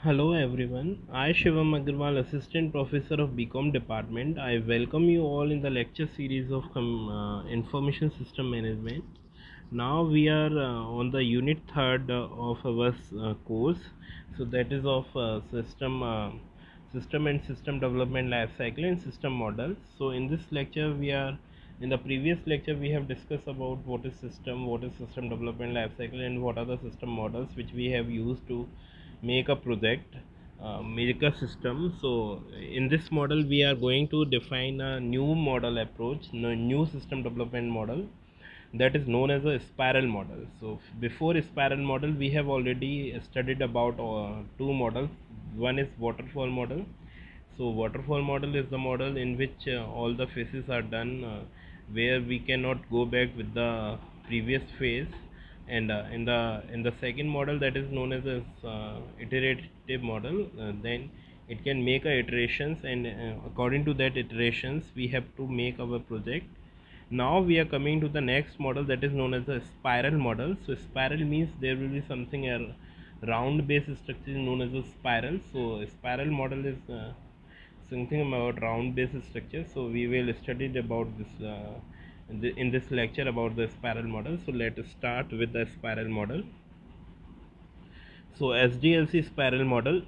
Hello everyone, I Shivam Agarwal, Assistant Professor of BCom Department. I welcome you all in the lecture series of Information System Management. Now we are on the unit 3rd of our course, so that is of system and system development life cycle and system models. So in this lecture in the previous lecture we have discussed about what is system development life cycle, and what are the system models which we have used to make a project, make a system. So in this model we are going to define a new model approach, new system development model, that is known as a spiral model. So before spiral model we have already studied about two models. One is waterfall model. So waterfall model is the model in which all the phases are done, where we cannot go back with the previous phase. And in the second model, that is known as iterative model, then it can make iterations, and according to that iterations we have to make our project. Now we are coming to the next model, that is known as a spiral model. So spiral means there will be something a round based structure known as a spiral. So a spiral model is something about round based structure. So we will study about this in this lecture about the spiral model. So let us start with the spiral model. So SDLC spiral model.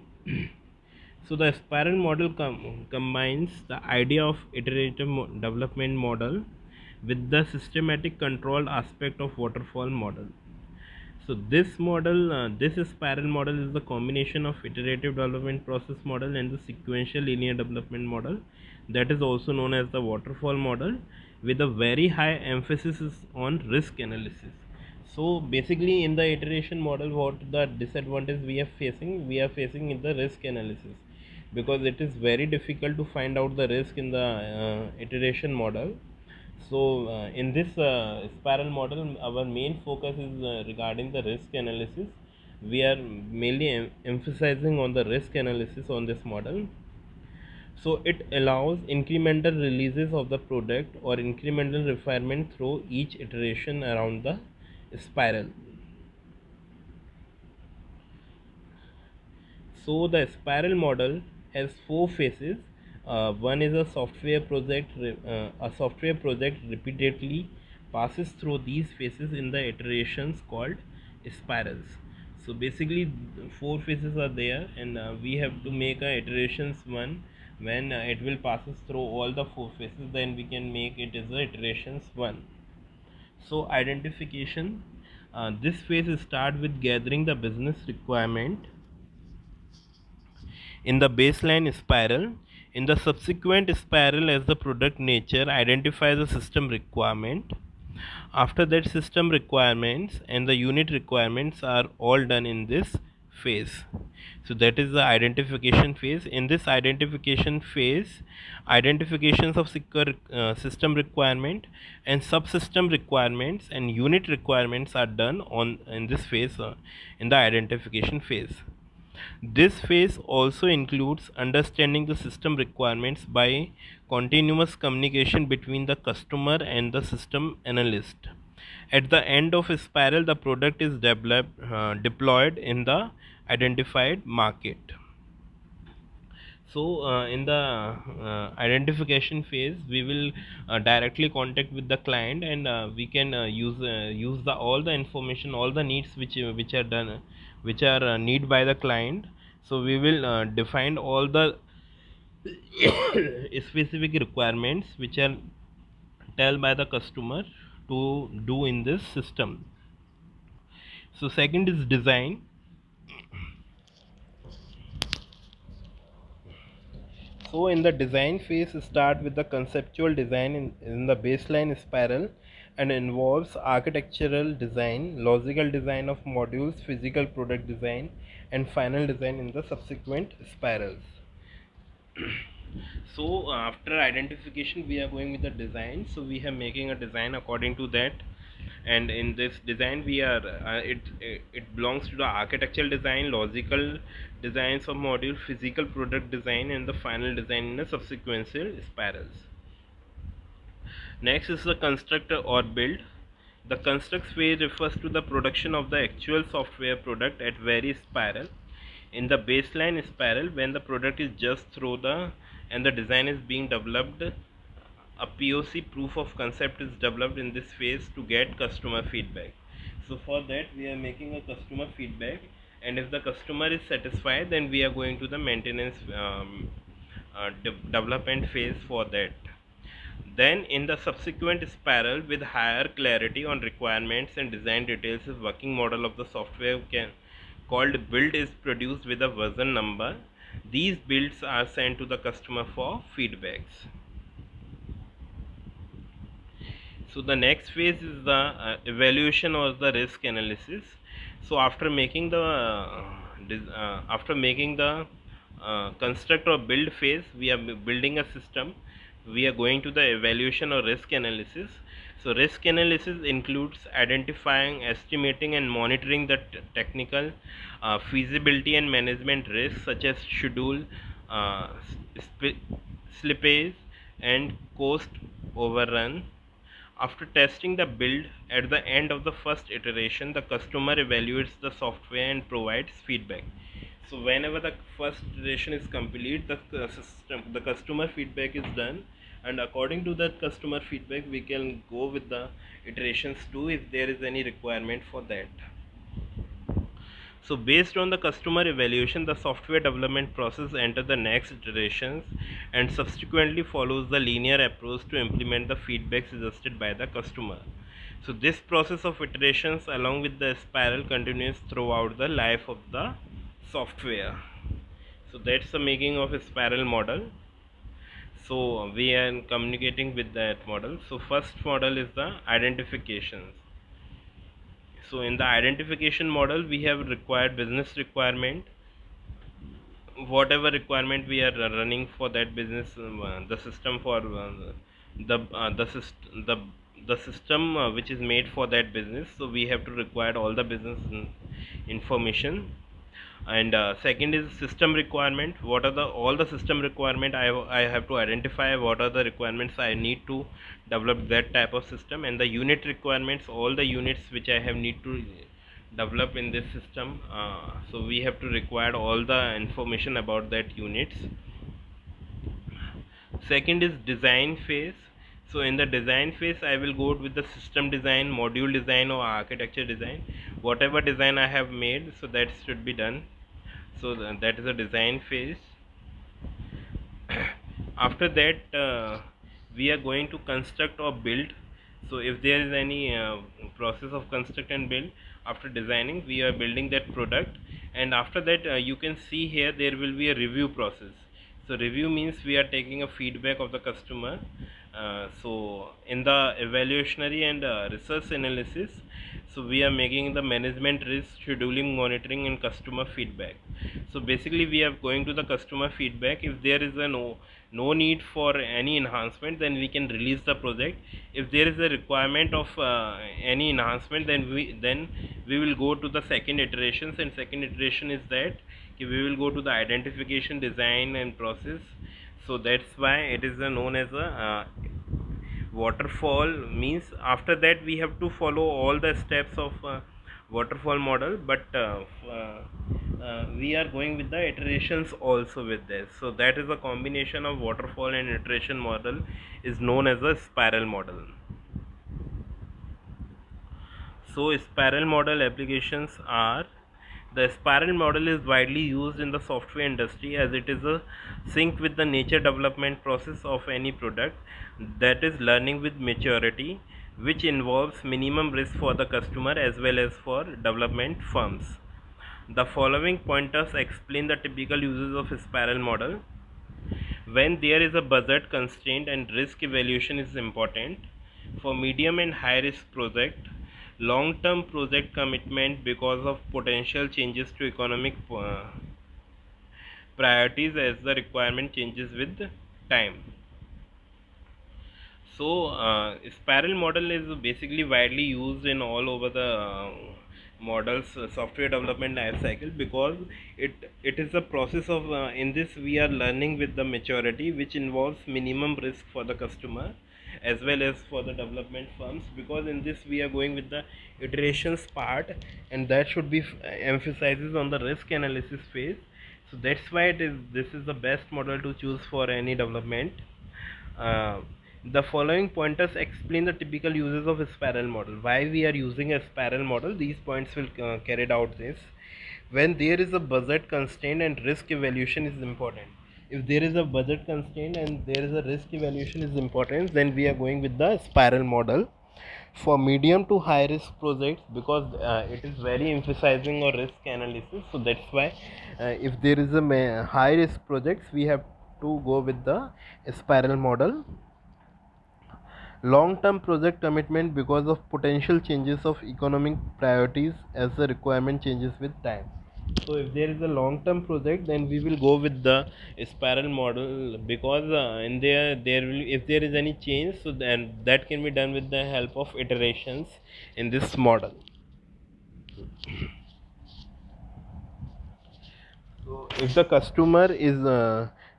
So the spiral model combines the idea of iterative development model with the systematic controlled aspect of waterfall model. So this model, this spiral model is the combination of iterative development process model and the sequential linear development model, that is also known as the waterfall model, with a very high emphasis on risk analysis. So basically in the iteration model, what the disadvantage we are facing in the risk analysis, because it is very difficult to find out the risk in the iteration model. So in this spiral model, our main focus is regarding the risk analysis. We are mainly emphasizing on the risk analysis on this model. So it allows incremental releases of the product or incremental refinement through each iteration around the spiral. So the spiral model has four phases. One is a software project. A software project repeatedly passes through these phases in the iterations called spirals. So basically, four phases are there, and we have to make a iterations one. When it will passes through all the four phases, then we can make it as a iterations one. So identification. This phase start with gathering the business requirement in the baseline spiral. In the subsequent spiral, as the product nature identifies the system requirement, after that system requirements and the unit requirements are all done in this phase. So that is the identification phase. In this identification phase, identifications of system requirement and subsystem requirements and unit requirements are done on in this phase, in the identification phase. This phase also includes understanding the system requirements by continuous communication between the customer and the system analyst. At the end of a spiral, the product is deployed in the identified market. So in the identification phase, we will directly contact with the client, and we can use the all the information, all the needs which are done, which are need by the client. So we will define all the specific requirements which are tell by the customer to do in this system. So second is design. So in the design phase, start with the conceptual design in the baseline spiral, and involves architectural design, logical design of modules, physical product design, and final design in the subsequent spirals. So after identification we are going with the design. So we are making a design according to that, and in this design we are it belongs to the architectural design, logical designs of module, physical product design, and the final design in the subsequent spirals. Next is the construct or build. The construct phase refers to the production of the actual software product at various spiral. In the baseline spiral, when the product is just through the and the design is being developed, a POC, proof of concept, is developed in this phase to get customer feedback. So for that we are making a customer feedback, and if the customer is satisfied, then we are going to the maintenance development phase for that. Then in the subsequent spiral, with higher clarity on requirements and design details, a working model of the software called build is produced with a version number. These builds are sent to the customer for feedbacks. So the next phase is the evaluation or the risk analysis. So after making the construct or build phase, we are building a system. We are going to the evaluation or risk analysis. So risk analysis includes identifying, estimating and monitoring the technical, feasibility and management risks such as schedule, slippage and cost overrun. After testing the build, at the end of the first iteration, the customer evaluates the software and provides feedback. So whenever the first iteration is complete, the customer feedback is done, and according to that customer feedback we can go with the iterations 2 if there is any requirement for that. So based on the customer evaluation, the software development process enters the next iterations and subsequently follows the linear approach to implement the feedback suggested by the customer. So this process of iterations along with the spiral continues throughout the life of the software. So that's the making of a spiral model. So we are communicating with that model. So first model is the identifications. So in the identification model, we have required business requirement, whatever requirement we are running for that business, the system for the system which is made for that business. So we have to require all the business information. And second is system requirement. What are the all the system requirement? I have to identify what are the requirements I need to develop that type of system, and the unit requirements, all the units which I have need to develop in this system. So we have to require all the information about that units. Second is design phase. So in the design phase, I will go with the system design, module design or architecture design. Whatever design I have made, so that should be done. So that is the design phase. After that we are going to construct or build. So if there is any process of construct and build, after designing we are building that product, and after that you can see here there will be a review process. So review means we are taking a feedback of the customer. So in the evaluationary and research analysis, so we are making the management risk, scheduling, monitoring and customer feedback. So basically we are going to the customer feedback. If there is a no need for any enhancement, then we can release the project. If there is a requirement of any enhancement, then we will go to the second iterations, and second iteration is that we will go to the identification, design and process. So that's why it is known as a waterfall. Means after that we have to follow all the steps of waterfall model, but we are going with the iterations also with this. So that is a combination of waterfall and iteration model is known as a spiral model. So spiral model applications are: the spiral model is widely used in the software industry as it is a sync with the nature development process of any product, that is learning with maturity, which involves minimum risk for the customer as well as for development firms. The following pointers explain the typical uses of a spiral model. When there is a budget constraint and risk evaluation is important. For medium and high risk project, long-term project commitment because of potential changes to economic priorities as the requirement changes with time. So spiral model is basically widely used in all over the models software development life cycle, because it is a process of in this we are learning with the maturity, which involves minimum risk for the customer as well as for the development firms, because in this we are going with the iterations part, and that should be emphasizes on the risk analysis phase. So that's why this is the best model to choose for any development. uh, the following pointers explain the typical uses of a spiral model. Why we are using a spiral model, these points will carried out this. When there is a budget constraint and risk evaluation is important. If there is a budget constraint and there is a risk evaluation is important, then we are going with the spiral model. For medium to high risk projects, because it is very emphasizing on risk analysis, so that's why if there is a high risk projects, we have to go with the spiral model. Long term project commitment, because of potential changes of economic priorities as the requirement changes with time. So if there is a long term project, then we will go with the spiral model, because in there will, if there is any change, so then that can be done with the help of iterations in this model. So if the customer is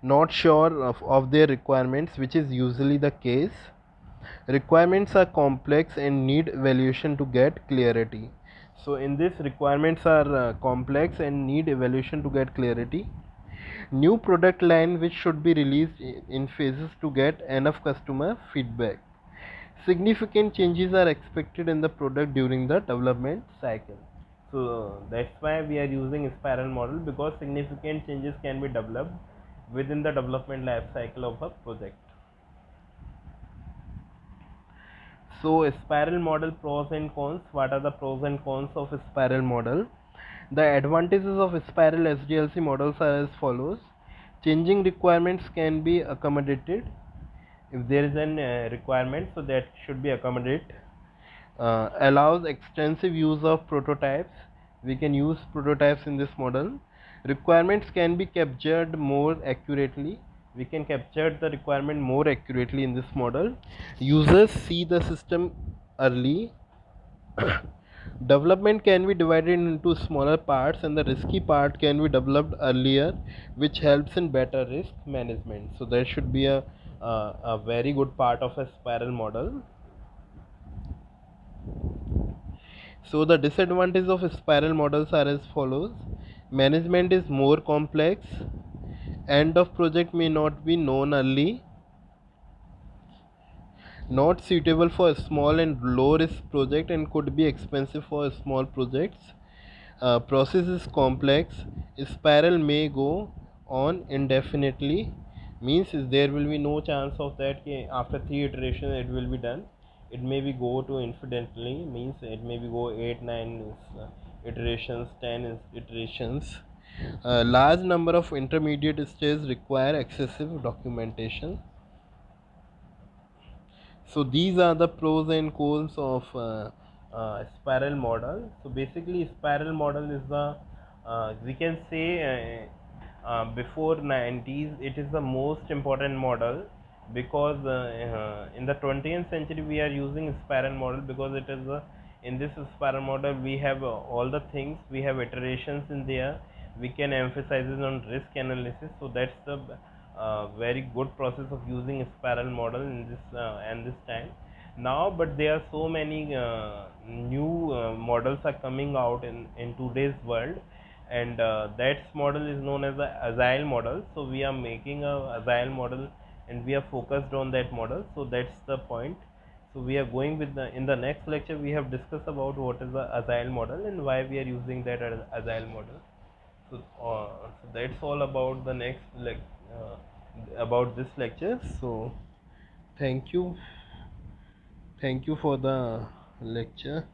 not sure of their requirements, which is usually the case, requirements are complex and need evaluation to get clarity. So in this, requirements are complex and need evaluation to get clarity. New product line which should be released in phases to get enough customer feedback. Significant changes are expected in the product during the development cycle. So that's why we are using spiral model, because significant changes can be developed within the development life cycle of a project. So spiral model pros and cons. What are the pros and cons of a spiral model? The advantages of spiral SDLC models are as follows. Changing requirements can be accommodated. If there is an requirement, so that should be accommodated. Allows extensive use of prototypes. We can use prototypes in this model. Requirements can be captured more accurately. We can capture the requirement more accurately in this model. Users see the system early. Development can be divided into smaller parts, and the risky part can be developed earlier, which helps in better risk management. So that should be a very good part of a spiral model. So the disadvantages of spiral models are as follows. Management is more complex. End of project may not be known early. Not suitable for a small and low risk project and could be expensive for small projects. Process is complex. Spiral may go on indefinitely. Means there will be no chance of that after 3 iterations it will be done. It may be go to infinitely, means it may be go 8 9 iterations, 10 iterations. Large number of intermediate stages require excessive documentation. So these are the pros and cons of spiral model. So basically spiral model is the we can say before 90s it is the most important model, because in the 20th century we are using spiral model, because it is in this spiral model we have all the things, we have iterations in there, we can emphasize on risk analysis. So that's the very good process of using a spiral model in this and this time now. But there are so many new models are coming out in today's world, and that model is known as the agile model. So we are making a agile model and we are focused on that model. So that's the point. So we are going with the, in the next lecture we have discussed about what is the agile model and why we are using that as agile model. So that's all about the next about this lecture. So thank you for the lecture.